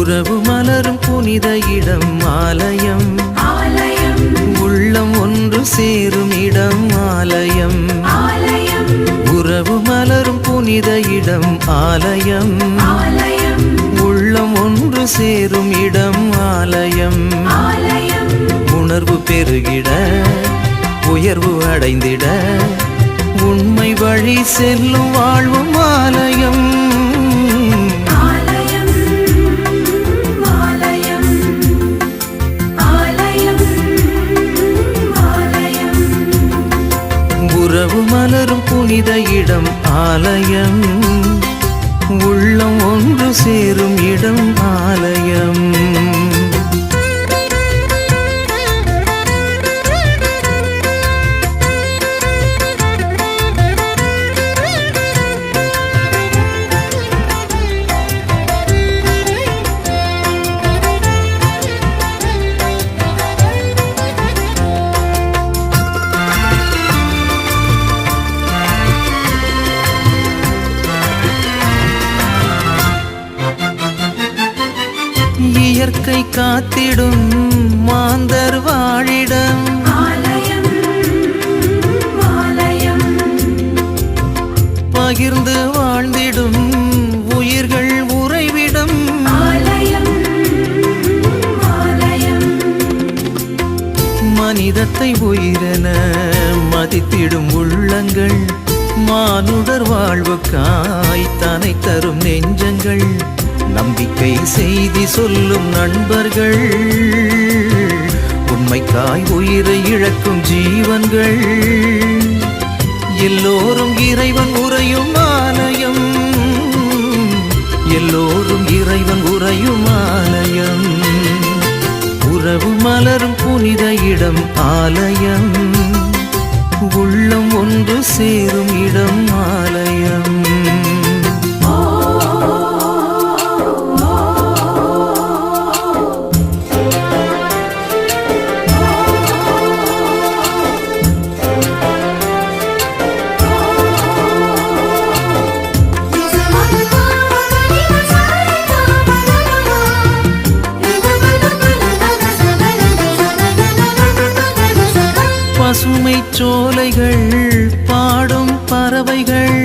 உறவு மலரும் புனித இடம் ஆலயம், உள்ளம் ஒன்று சேரும் இடம் ஆலயம். உறவு மலரும் புனித இடம் ஆலயம், உள்ளம் ஒன்று சேரும் இடம் ஆலயம். உணர்வு பெருகிட உயர்வு அடைந்திட உண்மை வழி செல்லும் வாழ்வும் ஆலயம். உறவு மலரும் புனித இடம் ஆலயம், உள்ளம் ஒன்று சேரும் இடம் ஆலயம். இயற்கை காத்திடும் மாந்தர் வாழிடம், பகிர்ந்து வாழ்ந்திடும் உயிர்கள் உறைவிடம். மனிதத்தை உயிரென மதித்திடும் உள்ளங்கள், மானுடர் வாழ்வுக்காய் தனை தரும் நெஞ்சங்கள், நம்பிக்கை செய்தி சொல்லும் நண்பர்கள், உண்மைக்காய் உயிரை இழக்கும் ஜீவன்கள். எல்லோரும் இறைவன் உறையும் ஆலயம், எல்லோரும் இறைவன் உறையும் ஆலயம். உறவு மலரும் புனித இடம் ஆலயம், உள்ளம் ஒன்று சேரும் இடம் ஆலயம். பசுமை சோலைகள் பாடும் பறவைகள்,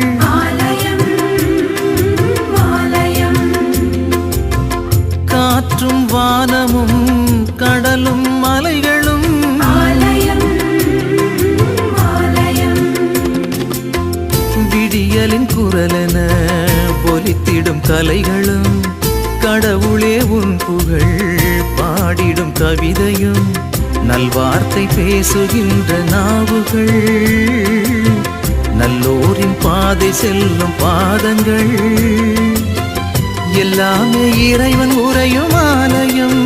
காற்றும் வானமும் கடலும் மலைகளும், விடியலின் குரலென ஒலித்திடும் கலைகளும், கடவுளே உன் புகழ் பாடிடும் கவிதையும், நல்வார்த்தை பேசுகின்ற நாவுகள், நல்லோரின் பாதை செல்லும் பாதங்கள். எல்லாமே இறைவன் உறையும் ஆலயம்,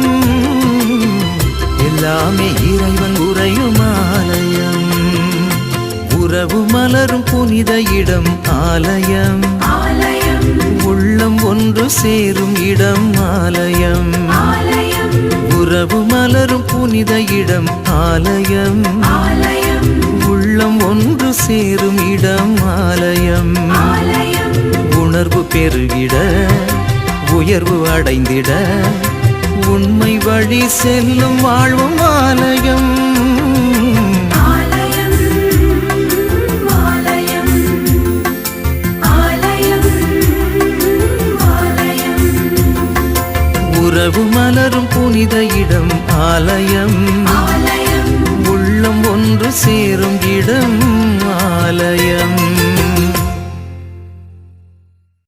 எல்லாமே இறைவன் உறையும் ஆலயம். உறவு மலரும் புனித இடம் ஆலயம், உள்ளம் ஒன்று சேரும் இடம் ஆலயம். உறவு மலரும் புனித இடம் ஆலயம், உள்ளம் ஒன்று சேரும் இடம் ஆலயம். உணர்வு பெருகிட உயர்வு அடைந்திட உண்மை வழி செல்லும் வாழ்வும் ஆலயம். உறவு மலரும் புனித இடம் ஆலயம், உள்ளம் ஒன்று சேரும் இடம் ஆலயம்.